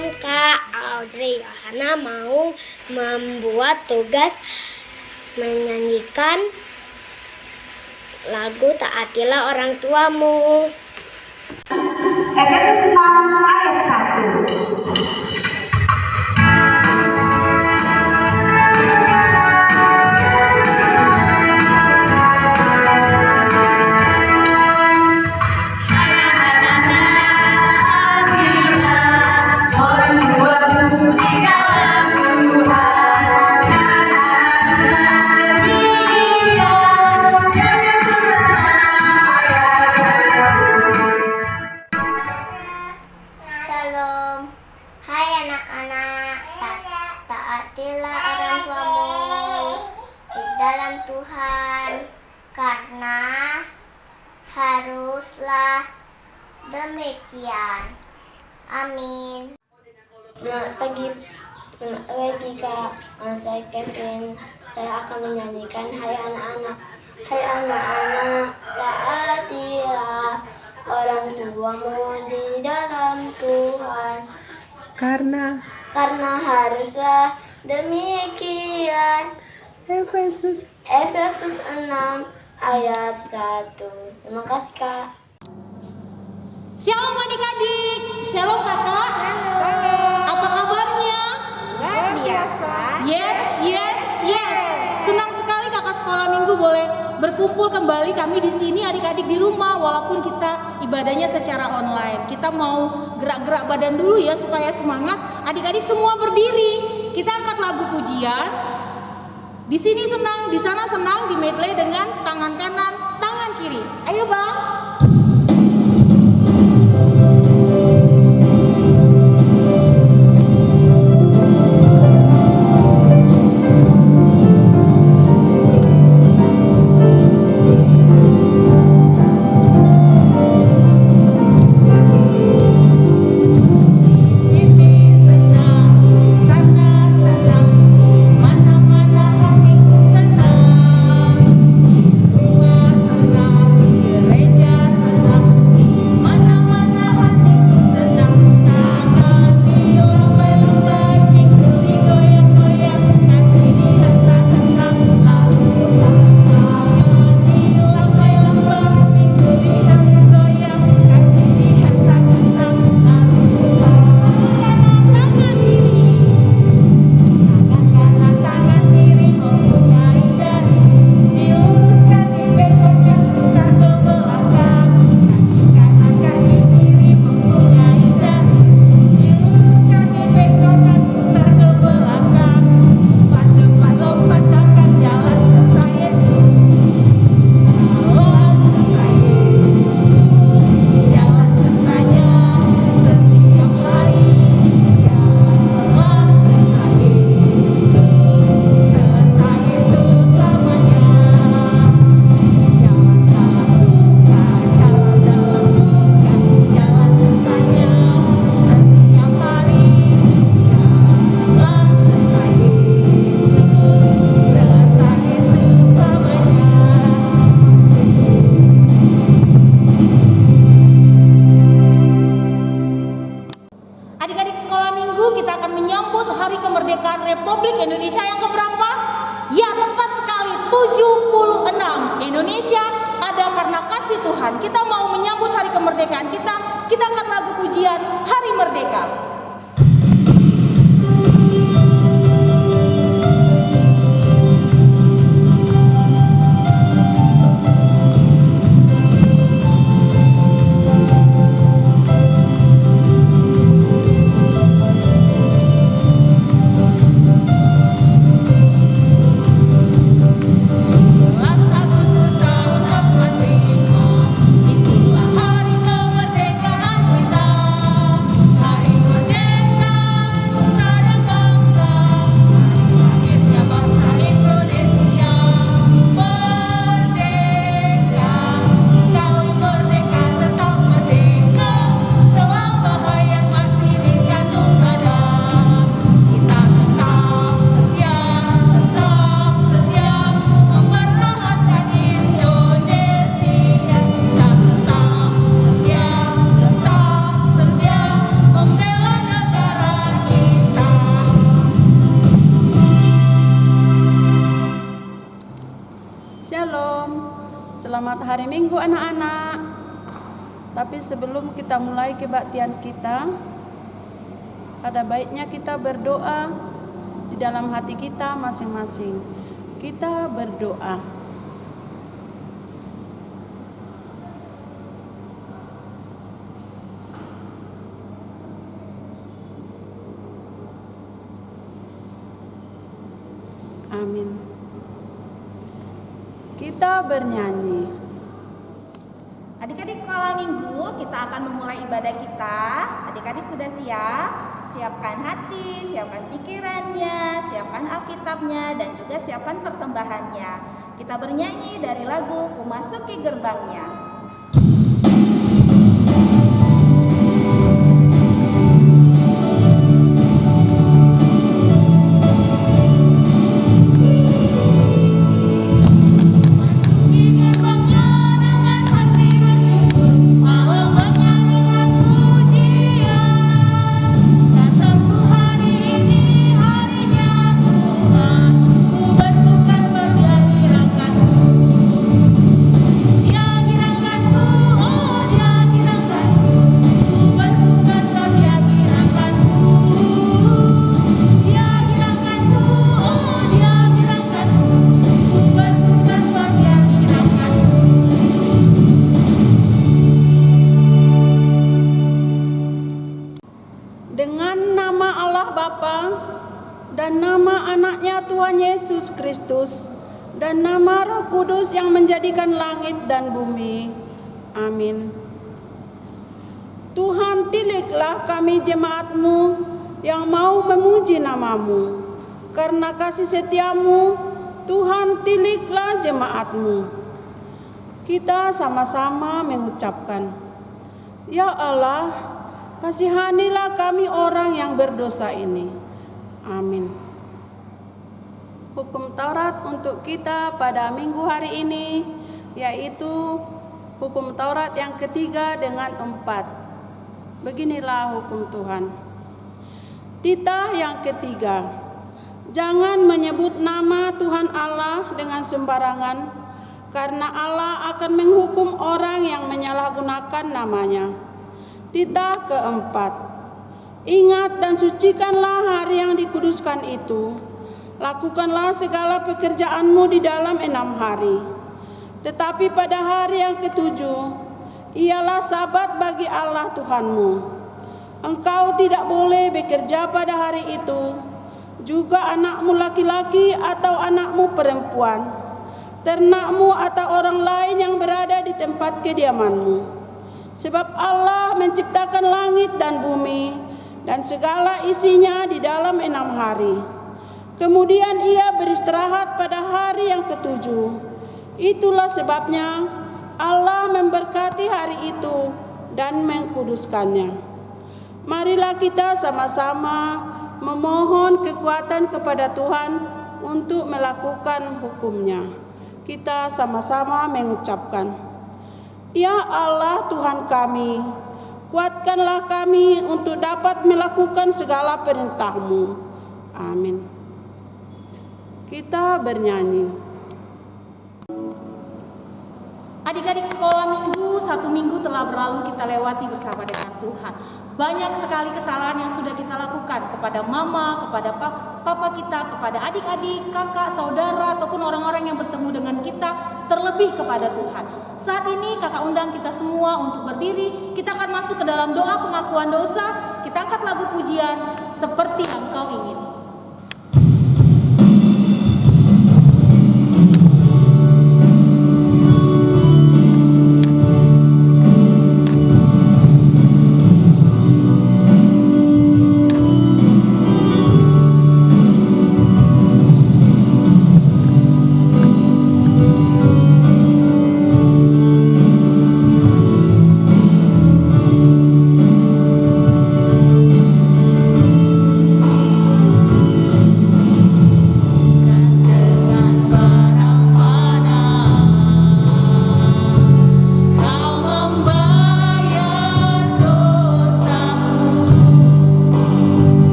malam Kak. Audrey Yohana mau membuat tugas menyanyikan lagu Taatilah Orang Tuamu. Efesus 6 ayat 1. Shalom, hai anak-anak, taatilah orang tuamu di dalam Tuhan, karena haruslah demikian. Amin. Selamat pagi Kak. Saya Kevin. Saya akan menyanyikan Hai anak-anak. Hai anak-anak, taatilah orang tuamu di dalam Tuhan, karena haruslah demikian. Efesus 6 ayat 1. Terima kasih Kak. Shalom adik-adik, shalom kakak. Apa kabarnya? Luar biasa. Yes. Senang sekali kakak sekolah minggu boleh berkumpul kembali kami di sini adik-adik di rumah walaupun kita ibadahnya secara online. Kita mau gerak-gerak badan dulu ya supaya semangat. Adik-adik semua berdiri. Kita angkat lagu pujian. Di sini senang, di sana senang, di medley dengan tangan kanan, tangan kiri. Ayo Bang. Adik-adik sekolah minggu, kita akan menyambut Hari Kemerdekaan Republik Indonesia yang keberapa? Ya, tepat sekali, 76. Indonesia ada karena kasih Tuhan. Kita mau menyambut Hari Kemerdekaan kita angkat lagu pujian Hari Merdeka. Itulah hari kemerdekaan kita, hari merdeka. Selamat hari Minggu anak-anak. Tapi sebelum kita mulai kebaktian kita, ada baiknya kita berdoa di dalam hati kita masing-masing. Kita berdoa. Amin. Kita bernyanyi. Adik-adik sekolah minggu, kita akan memulai ibadah kita. Adik-adik sudah siap? Siapkan hati, siapkan pikirannya, siapkan Alkitabnya, dan juga siapkan persembahannya. Kita bernyanyi dari lagu Ku Masuki Gerbangnya. Dengan nama Allah Bapa dan nama anaknya Tuhan Yesus Kristus dan nama Roh Kudus yang menjadikan langit dan bumi. Amin. Tuhan, tiliklah kami jemaat-Mu yang mau memuji nama-Mu. Karena kasih setia-Mu, Tuhan, tiliklah jemaat-Mu. Kita sama-sama mengucapkan, Ya Allah, kasihanilah kami orang yang berdosa ini. Amin. Hukum Taurat untuk kita pada minggu hari ini, yaitu hukum Taurat yang ketiga dengan 4. Beginilah hukum Tuhan. Titah yang ketiga, jangan menyebut nama Tuhan Allah dengan sembarangan, karena Allah akan menghukum orang yang menyalahgunakan namanya. Titah keempat, ingat dan sucikanlah hari yang dikuduskan itu. Lakukanlah segala pekerjaanmu di dalam 6 hari. Tetapi pada hari yang ke-7, ialah sabat bagi Allah Tuhanmu. Engkau tidak boleh bekerja pada hari itu, juga anakmu laki-laki atau anakmu perempuan, ternakmu atau orang lain yang berada di tempat kediamanmu. Sebab Allah menciptakan langit dan bumi dan segala isinya di dalam 6 hari. Kemudian Ia beristirahat pada hari yang ke-7. Itulah sebabnya Allah memberkati hari itu dan mengkuduskannya. Marilah kita sama-sama memohon kekuatan kepada Tuhan untuk melakukan hukum-Nya. Kita sama-sama mengucapkan, Ya Allah Tuhan kami, kuatkanlah kami untuk dapat melakukan segala perintah-Mu. Amin. Kita bernyanyi. Adik-adik sekolah minggu, 1 minggu telah berlalu kita lewati bersama dengan Tuhan. Banyak sekali kesalahan yang sudah kita lakukan kepada mama, kepada papa kita, kepada adik-adik, kakak, saudara, ataupun orang-orang yang bertemu dengan kita, terlebih kepada Tuhan. Saat ini kakak undang kita semua untuk berdiri. Kita akan masuk ke dalam doa pengakuan dosa. Kita angkat lagu pujian, Seperti Engkau Ingin.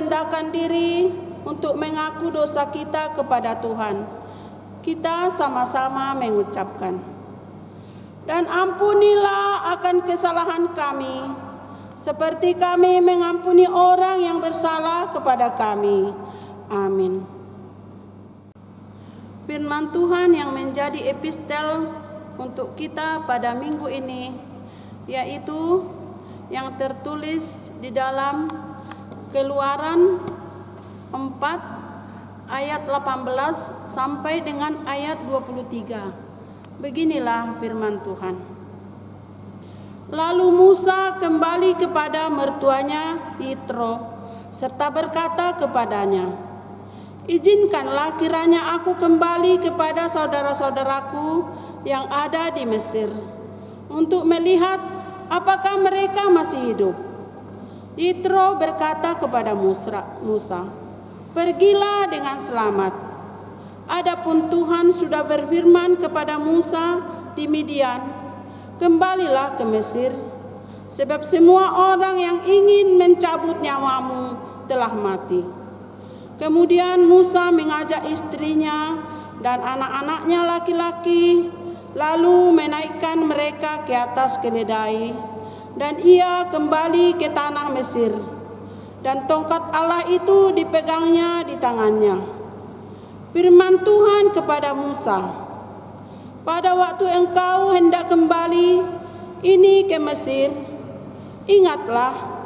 merendahkan diri untuk mengaku dosa kita kepada Tuhan. Kita sama-sama mengucapkan, dan ampunilah akan kesalahan kami, seperti kami mengampuni orang yang bersalah kepada kami. Amin. Firman Tuhan yang menjadi epistel untuk kita pada minggu ini, yaitu yang tertulis di dalam Keluaran 4 ayat 18 sampai dengan ayat 23. Beginilah firman Tuhan. Lalu Musa kembali kepada mertuanya Yitro serta berkata kepadanya, "Izinkanlah kiranya aku kembali kepada saudara-saudaraku yang ada di Mesir untuk melihat apakah mereka masih hidup." Yitro berkata kepada Musa, "Pergilah dengan selamat. Adapun Tuhan sudah berfirman kepada Musa di Midian, kembalilah ke Mesir, sebab semua orang yang ingin mencabut nyawamu telah mati." Kemudian Musa mengajak istrinya dan anak-anaknya laki-laki, lalu menaikkan mereka ke atas keledai, dan ia kembali ke tanah Mesir, dan tongkat Allah itu dipegangnya di tangannya. Firman Tuhan kepada Musa, "Pada waktu engkau hendak kembali ini ke Mesir, ingatlah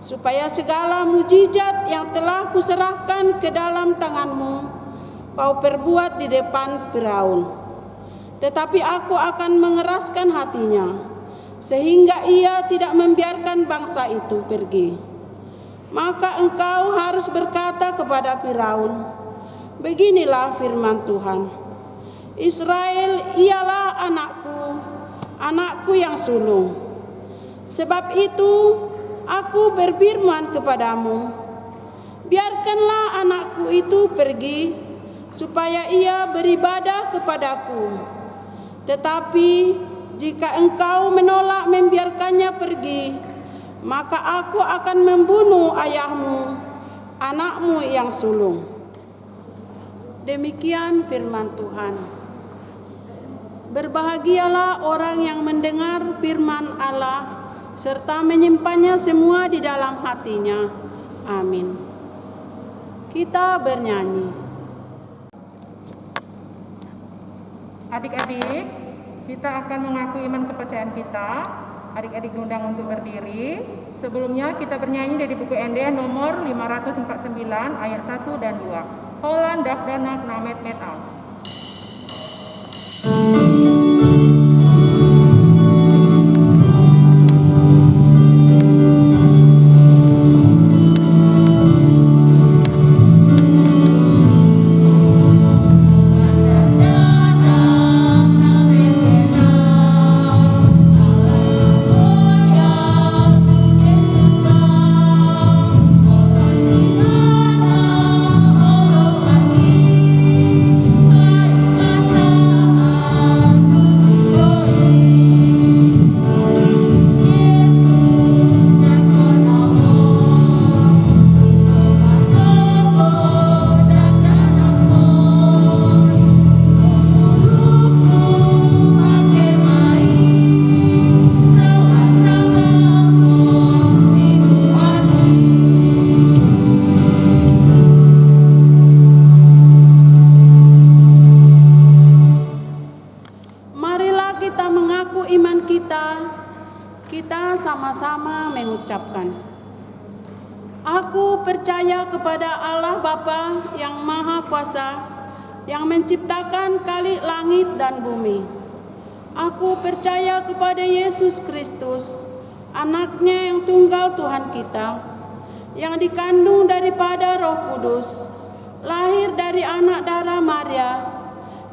supaya segala mujizat yang telah kuserahkan ke dalam tanganmu kau perbuat di depan Firaun. Tetapi aku akan mengeraskan hatinya, sehingga ia tidak membiarkan bangsa itu pergi. Maka engkau harus berkata kepada Firaun, beginilah firman Tuhan, Israel ialah anakku, anakku yang sulung. Sebab itu aku berfirman kepadamu, biarkanlah anakku itu pergi, supaya ia beribadah kepadaku. Tetapi jika engkau menolak membiarkannya pergi, maka aku akan membunuh ayahmu, anakmu yang sulung." Demikian firman Tuhan. Berbahagialah orang yang mendengar firman Allah serta menyimpannya semua di dalam hatinya. Amin. Kita bernyanyi. Adik-adik, kita akan mengaku iman kepercayaan kita. Adik-adik diundang untuk berdiri. Sebelumnya kita bernyanyi dari buku ND nomor 549 ayat 1 dan 2. Holland Dakdanak Namet Metal. Kita sama-sama mengucapkan, "Aku percaya kepada Allah Bapa yang Maha Kuasa, yang menciptakan kali langit dan bumi. Aku percaya kepada Yesus Kristus, Anaknya yang tunggal Tuhan kita, yang dikandung daripada Roh Kudus, lahir dari anak darah Maria,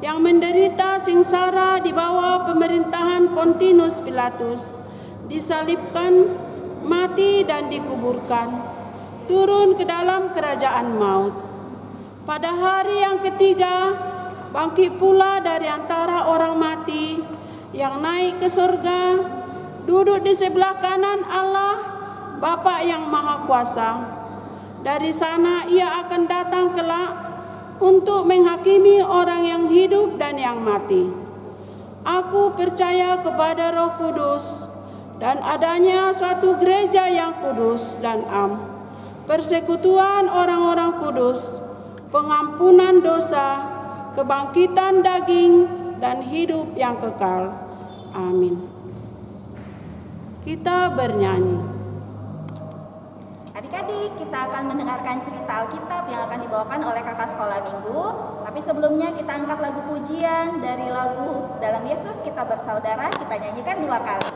yang menderita sengsara di bawah pemerintahan Pontius Pilatus, disalibkan, mati dan dikuburkan, turun ke dalam kerajaan maut. Pada hari yang ketiga, bangkit pula dari antara orang mati, yang naik ke surga, duduk di sebelah kanan Allah, Bapa yang Maha Kuasa. Dari sana ia akan datang kelak untuk menghakimi orang yang hidup dan yang mati. Aku percaya kepada Roh Kudus dan adanya suatu gereja yang kudus dan am, persekutuan orang-orang kudus, pengampunan dosa, kebangkitan daging, dan hidup yang kekal. Amin. Kita bernyanyi. Adik-adik, kita akan mendengarkan cerita Alkitab yang akan dibawakan oleh kakak sekolah minggu. Tapi sebelumnya kita angkat lagu pujian dari lagu Dalam Yesus Kita Bersaudara. Kita nyanyikan 2 kali.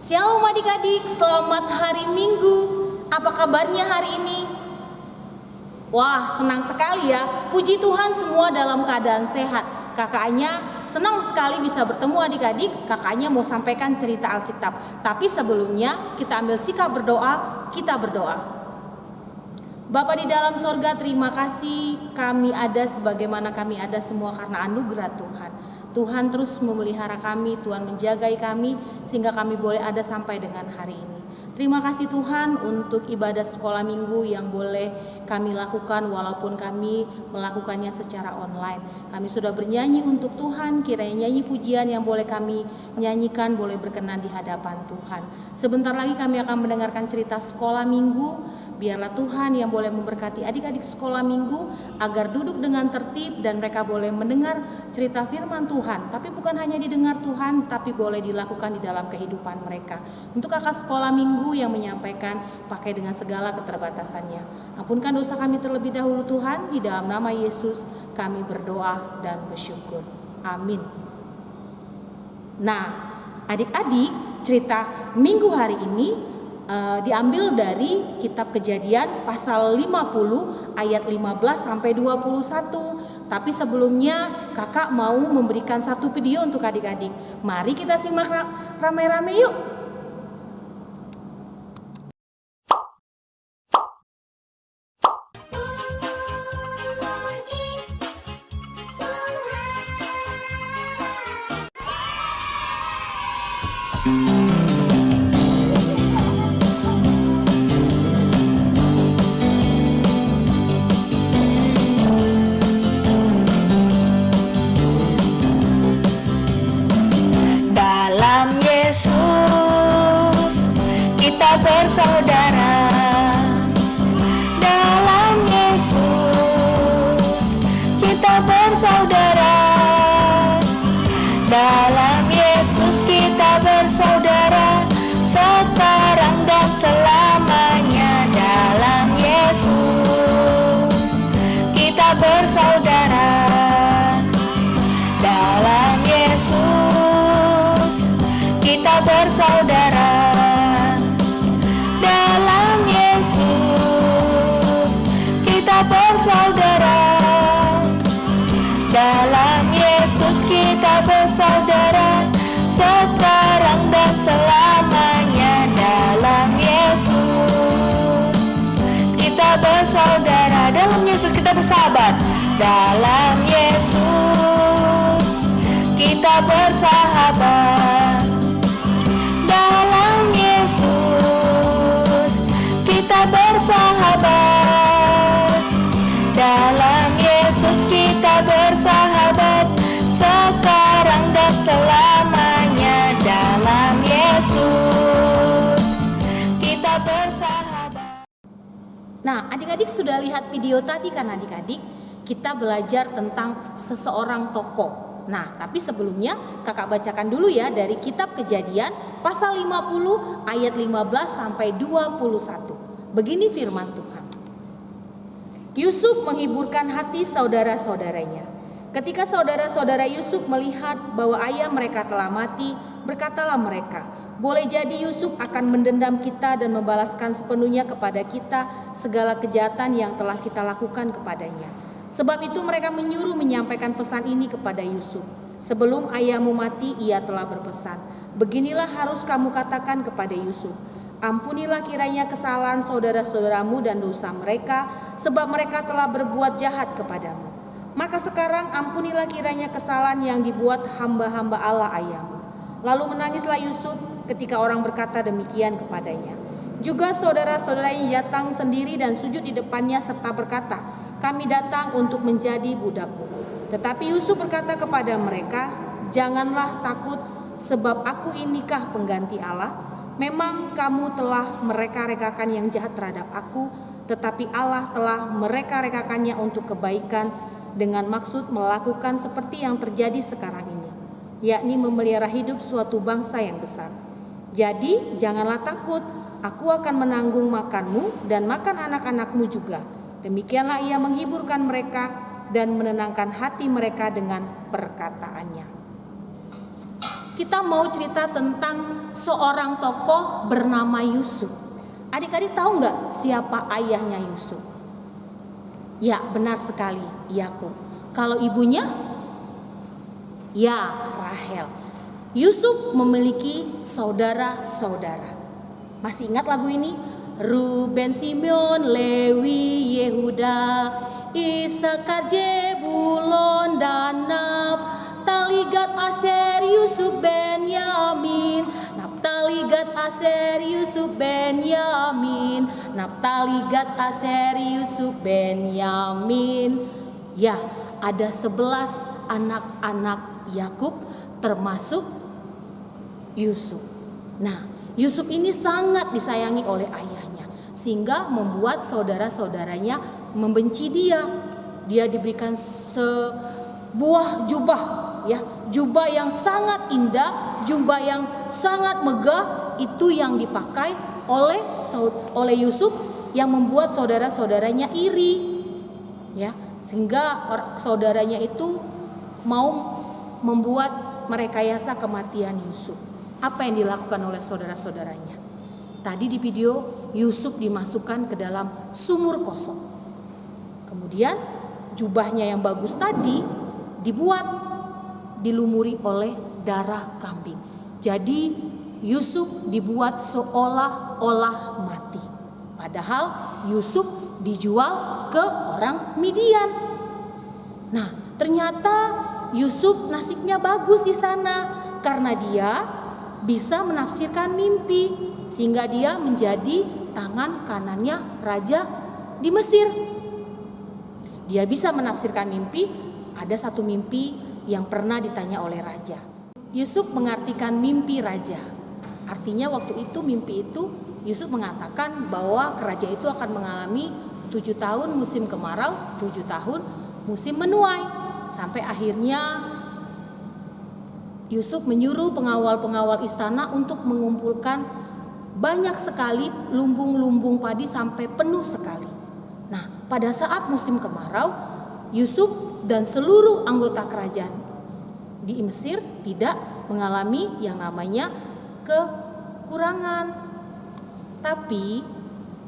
Shalom adik-adik, selamat hari Minggu. Apa kabarnya hari ini? Wah, senang sekali ya. Puji Tuhan semua dalam keadaan sehat. Kakaknya senang sekali bisa bertemu adik-adik. Kakaknya mau sampaikan cerita Alkitab. Tapi sebelumnya kita ambil sikap berdoa, kita berdoa. Bapa di dalam sorga, terima kasih kami ada sebagaimana kami ada semua karena anugerah Tuhan. Tuhan terus memelihara kami, Tuhan menjagai kami sehingga kami boleh ada sampai dengan hari ini. Terima kasih Tuhan untuk ibadah sekolah minggu yang boleh kami lakukan walaupun kami melakukannya secara online. Kami sudah bernyanyi untuk Tuhan, kiranya nyanyi pujian yang boleh kami nyanyikan boleh berkenan di hadapan Tuhan. Sebentar lagi kami akan mendengarkan cerita sekolah minggu. Biarlah Tuhan yang boleh memberkati adik-adik sekolah minggu agar duduk dengan tertib dan mereka boleh mendengar cerita firman Tuhan. Tapi bukan hanya didengar Tuhan, tapi boleh dilakukan di dalam kehidupan mereka. Untuk kakak sekolah minggu yang menyampaikan pakai dengan segala keterbatasannya. Ampunkan dosa kami terlebih dahulu Tuhan, di dalam nama Yesus kami berdoa dan bersyukur. Amin. Nah, adik-adik, cerita minggu hari ini diambil dari kitab Kejadian pasal 50 ayat 15 sampai 21. Tapi sebelumnya kakak mau memberikan satu video untuk adik-adik. Mari kita simak rame-rame yuk. Bersaudara dalam Yesus, kita bersaudara dalam Yesus, kita bersaudara sekarang dan selamanya. Dalam Yesus, kita bersaudara dalam Yesus, kita bersaudara. Bersaudara dalam Yesus, kita bersaudara sekarang dan selamanya. Dalam Yesus, kita bersaudara. Dalam Yesus, kita bersahabat. Dalam Yesus, kita bersahabat. Dalam Yesus kita bersahabat. Dalam Yesus kita bersahabat, sekarang dan selamanya. Dalam Yesus kita bersahabat. Nah, adik-adik sudah lihat video tadi kan adik-adik? Kita belajar tentang seseorang tokoh. Nah, tapi sebelumnya kakak bacakan dulu ya dari kitab Kejadian pasal 50 ayat 15 sampai 21. Begini firman Tuhan. Yusuf menghiburkan hati saudara-saudaranya. Ketika saudara-saudara Yusuf melihat bahwa ayah mereka telah mati, berkatalah mereka, "Boleh jadi Yusuf akan mendendam kita dan membalaskan sepenuhnya kepada kita segala kejahatan yang telah kita lakukan kepadanya." Sebab itu mereka menyuruh menyampaikan pesan ini kepada Yusuf. "Sebelum ayahmu mati, ia telah berpesan, beginilah harus kamu katakan kepada Yusuf, ampunilah kiranya kesalahan saudara-saudaramu dan dosa mereka, sebab mereka telah berbuat jahat kepadamu. Maka sekarang ampunilah kiranya kesalahan yang dibuat hamba-hamba Allah ayahmu." Lalu menangislah Yusuf ketika orang berkata demikian kepadanya. Juga saudara-saudaranya datang sendiri dan sujud di depannya serta berkata, "Kami datang untuk menjadi budakmu." Tetapi Yusuf berkata kepada mereka, "Janganlah takut, sebab aku inikah pengganti Allah? Memang kamu telah mereka-rekakan yang jahat terhadap aku, tetapi Allah telah mereka-rekakannya untuk kebaikan dengan maksud melakukan seperti yang terjadi sekarang ini, yakni memelihara hidup suatu bangsa yang besar. Jadi janganlah takut, aku akan menanggung makanmu dan makan anak-anakmu juga." Demikianlah ia menghiburkan mereka dan menenangkan hati mereka dengan perkataannya. Kita mau cerita tentang seorang tokoh bernama Yusuf. Adik-adik tahu nggak siapa ayahnya Yusuf? Ya, benar sekali, Yakub. Kalau ibunya? Ya, Rahel. Yusuf memiliki saudara-saudara. Masih ingat lagu ini? Ruben, Simeon, Lewi, Yehuda, Isakar, Zebulon, dan Naftali, Gad, Aser, Yusuf, Benyamin. Naftali, Gad, Aser, Yusuf, Benyamin. Naftali, Gad, Aser, Yusuf, Benyamin. Ya, ada 11 anak-anak Yakub termasuk Yusuf. Nah, Yusuf ini sangat disayangi oleh ayahnya, sehingga membuat saudara-saudaranya membenci dia. Dia diberikan sebuah jubah, ya, jubah yang sangat indah, jubah yang sangat megah, itu yang dipakai oleh Yusuf, yang membuat saudara-saudaranya iri, ya, sehingga saudaranya itu mau membuat merekayasa kematian Yusuf. Apa yang dilakukan oleh saudara-saudaranya? Tadi di video Yusuf dimasukkan ke dalam sumur kosong. Kemudian jubahnya yang bagus tadi dibuat dilumuri oleh darah kambing. Jadi Yusuf dibuat seolah-olah mati. Padahal Yusuf dijual ke orang Midian. Nah, ternyata Yusuf nasibnya bagus di sana karena dia bisa menafsirkan mimpi, sehingga dia menjadi tangan kanannya raja di Mesir. Dia bisa menafsirkan mimpi. Ada satu mimpi yang pernah ditanya oleh raja. Yusuf mengartikan mimpi raja. Artinya waktu itu mimpi itu Yusuf mengatakan bahwa kerajaan itu akan mengalami 7 tahun musim kemarau, 7 tahun musim menuai. Sampai akhirnya Yusuf menyuruh pengawal-pengawal istana untuk mengumpulkan banyak sekali lumbung-lumbung padi sampai penuh sekali. Nah, pada saat musim kemarau, Yusuf dan seluruh anggota kerajaan di Mesir tidak mengalami yang namanya kekurangan. Tapi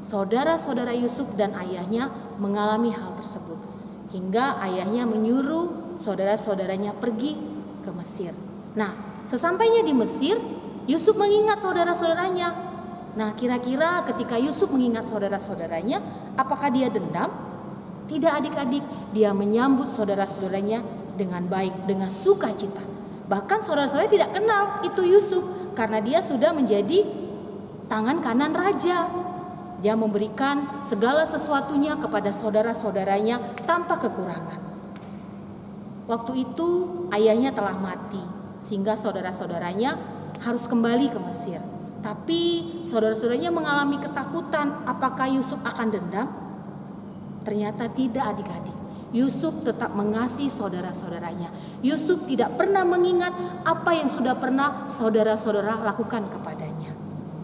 saudara-saudara Yusuf dan ayahnya mengalami hal tersebut. Hingga ayahnya menyuruh saudara-saudaranya pergi ke Mesir. Nah, sesampainya di Mesir, Yusuf mengingat saudara-saudaranya. Nah, kira-kira ketika Yusuf mengingat saudara-saudaranya, apakah dia dendam? Tidak adik-adik, dia menyambut saudara-saudaranya dengan baik, dengan sukacita. Bahkan saudara-saudara tidak kenal itu Yusuf karena dia sudah menjadi tangan kanan raja. Dia memberikan segala sesuatunya kepada saudara-saudaranya tanpa kekurangan. Waktu itu ayahnya telah mati sehingga saudara-saudaranya harus kembali ke Mesir. Tapi saudara-saudaranya mengalami ketakutan, apakah Yusuf akan dendam? Ternyata tidak adik-adik. Yusuf tetap mengasihi saudara-saudaranya. Yusuf tidak pernah mengingat apa yang sudah pernah saudara-saudara lakukan kepadanya.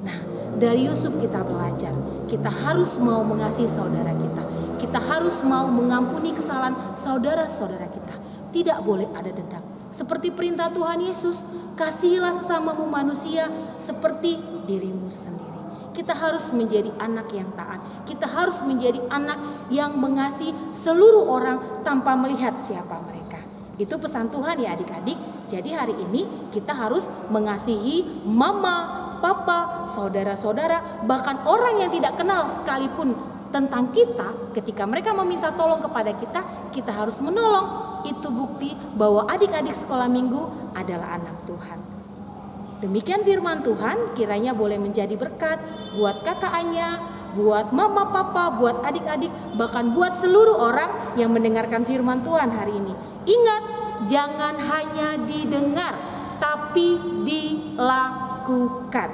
Nah, dari Yusuf kita belajar. Kita harus mau mengasihi saudara kita. Kita harus mau mengampuni kesalahan saudara-saudara kita. Tidak boleh ada dendam. Seperti perintah Tuhan Yesus, kasihilah sesamamu manusia seperti dirimu sendiri. Kita harus menjadi anak yang taat. Kita harus menjadi anak yang mengasihi seluruh orang tanpa melihat siapa mereka. Itu pesan Tuhan ya adik-adik. Jadi hari ini kita harus mengasihi mama, papa, saudara-saudara, bahkan orang yang tidak kenal sekalipun tentang kita. Ketika mereka meminta tolong kepada kita, kita harus menolong. Itu bukti bahwa adik-adik sekolah minggu adalah anak Tuhan. Demikian firman Tuhan, kiranya boleh menjadi berkat buat kakaknya, buat mama papa, buat adik-adik, bahkan buat seluruh orang yang mendengarkan firman Tuhan hari ini. Ingat, jangan hanya didengar, tapi dilakukan.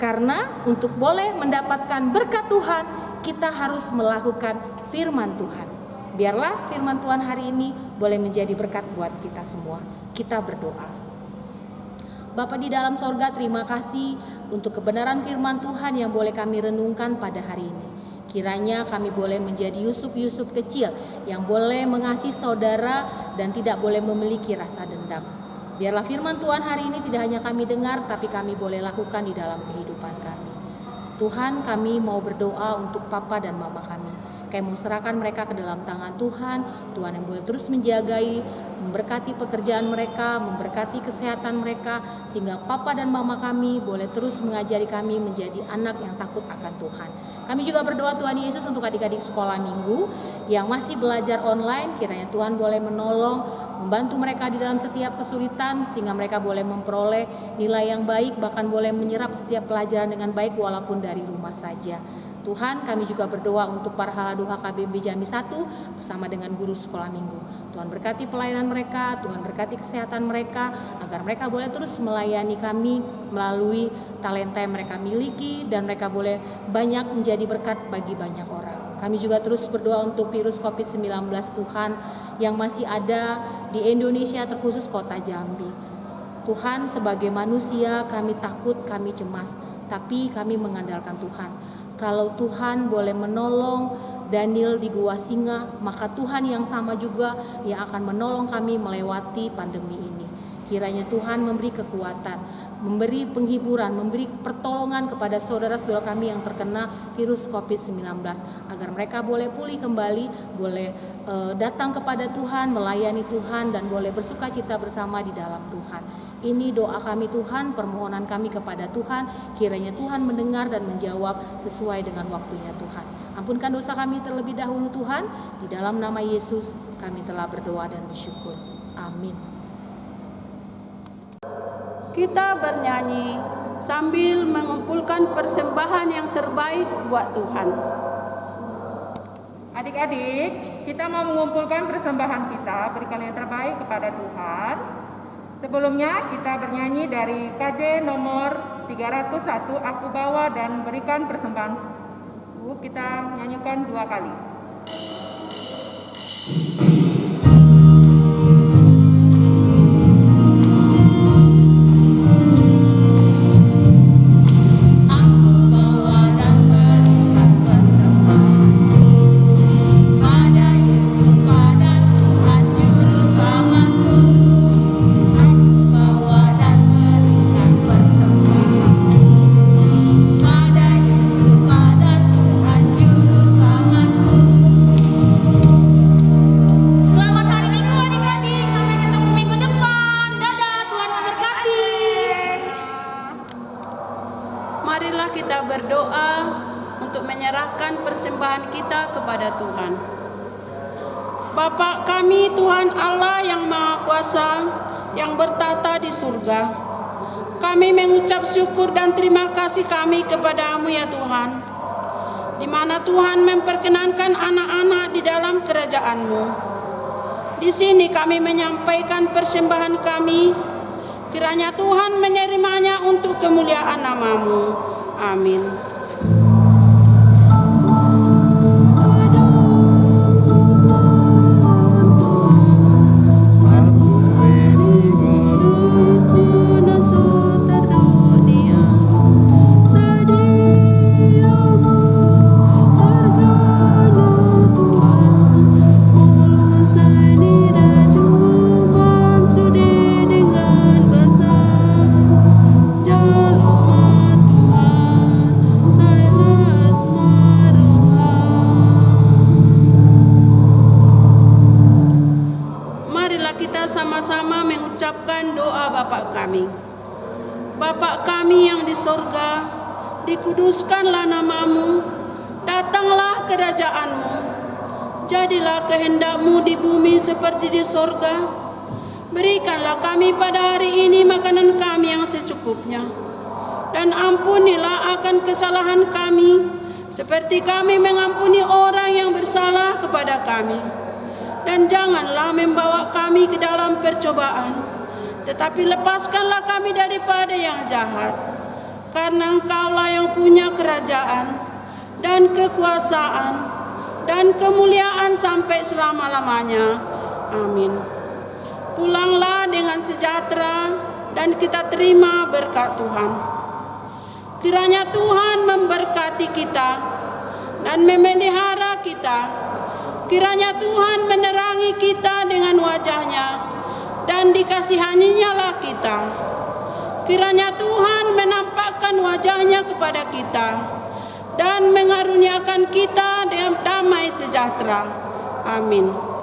Karena untuk boleh mendapatkan berkat Tuhan, kita harus melakukan firman Tuhan. Biarlah firman Tuhan hari ini boleh menjadi berkat buat kita semua. Kita berdoa. Bapa di dalam sorga, terima kasih untuk kebenaran firman Tuhan yang boleh kami renungkan pada hari ini. Kiranya kami boleh menjadi Yusuf-Yusuf kecil yang boleh mengasihi saudara dan tidak boleh memiliki rasa dendam. Biarlah firman Tuhan hari ini tidak hanya kami dengar, tapi kami boleh lakukan di dalam kehidupan kami. Tuhan, kami mau berdoa untuk papa dan mama kami. Kami mau serahkan mereka ke dalam tangan Tuhan. Tuhan yang boleh terus menjagai, memberkati pekerjaan mereka, memberkati kesehatan mereka, sehingga papa dan mama kami boleh terus mengajari kami menjadi anak yang takut akan Tuhan. Kami juga berdoa Tuhan Yesus untuk adik-adik sekolah minggu yang masih belajar online. Kiranya Tuhan boleh menolong, membantu mereka di dalam setiap kesulitan, sehingga mereka boleh memperoleh nilai yang baik, bahkan boleh menyerap setiap pelajaran dengan baik walaupun dari rumah saja. Tuhan, kami juga berdoa untuk para haladu HKBP Jambi 1 bersama dengan guru sekolah minggu. Tuhan berkati pelayanan mereka, Tuhan berkati kesehatan mereka, agar mereka boleh terus melayani kami melalui talenta yang mereka miliki, dan mereka boleh banyak menjadi berkat bagi banyak orang. Kami juga terus berdoa untuk virus COVID-19 Tuhan yang masih ada di Indonesia, terkhusus kota Jambi. Tuhan, sebagai manusia kami takut, kami cemas, tapi kami mengandalkan Tuhan. Kalau Tuhan boleh menolong Daniel di gua singa, maka Tuhan yang sama juga yang akan menolong kami melewati pandemi ini. Kiranya Tuhan memberi kekuatan, memberi penghiburan, memberi pertolongan kepada saudara-saudara kami yang terkena virus COVID-19, agar mereka boleh pulih kembali, boleh datang kepada Tuhan, melayani Tuhan, dan boleh bersukacita bersama di dalam Tuhan. Ini doa kami Tuhan, permohonan kami kepada Tuhan. Kiranya Tuhan mendengar dan menjawab sesuai dengan waktunya Tuhan. Ampunkan dosa kami terlebih dahulu Tuhan. Di dalam nama Yesus kami telah berdoa dan bersyukur. Amin. Kita bernyanyi sambil mengumpulkan persembahan yang terbaik buat Tuhan. Adik-adik, kita mau mengumpulkan persembahan kita, berikan yang terbaik kepada Tuhan. Sebelumnya kita bernyanyi dari KJ nomor 301, Aku Bawa dan Berikan Persembahan. Kita nyanyikan 2 kali. Marilah kita berdoa untuk menyerahkan persembahan kita kepada Tuhan. Bapa kami Tuhan Allah yang Maha Kuasa, yang bertata di surga. Kami mengucap syukur dan terima kasih kami kepada-Mu ya Tuhan, di mana Tuhan memperkenankan anak-anak di dalam kerajaan-Mu. Di sini kami menyampaikan persembahan kami, kiranya Tuhan menerimanya untuk kemuliaan nama-Mu. Amin. Sama-sama mengucapkan doa Bapa kami. Bapa kami yang di sorga, dikuduskanlah nama-Mu, datanglah kerajaan-Mu, jadilah kehendak-Mu di bumi seperti di sorga. Berikanlah kami pada hari ini makanan kami yang secukupnya, dan ampunilah akan kesalahan kami, seperti kami mengampuni orang yang bersalah kepada kami. Dan janganlah membawa kami ke dalam percobaan, tetapi lepaskanlah kami daripada yang jahat. Karena Engkaulah yang punya kerajaan dan kekuasaan dan kemuliaan sampai selama-lamanya. Amin. Pulanglah dengan sejahtera dan kita terima berkat Tuhan. Kiranya Tuhan memberkati kita dan memelihara kita. Kiranya Tuhan menerangi kita dengan wajah-Nya dan dikasihaninya-lah kita. Kiranya Tuhan menampakkan wajah-Nya kepada kita dan mengaruniakan kita damai sejahtera. Amin.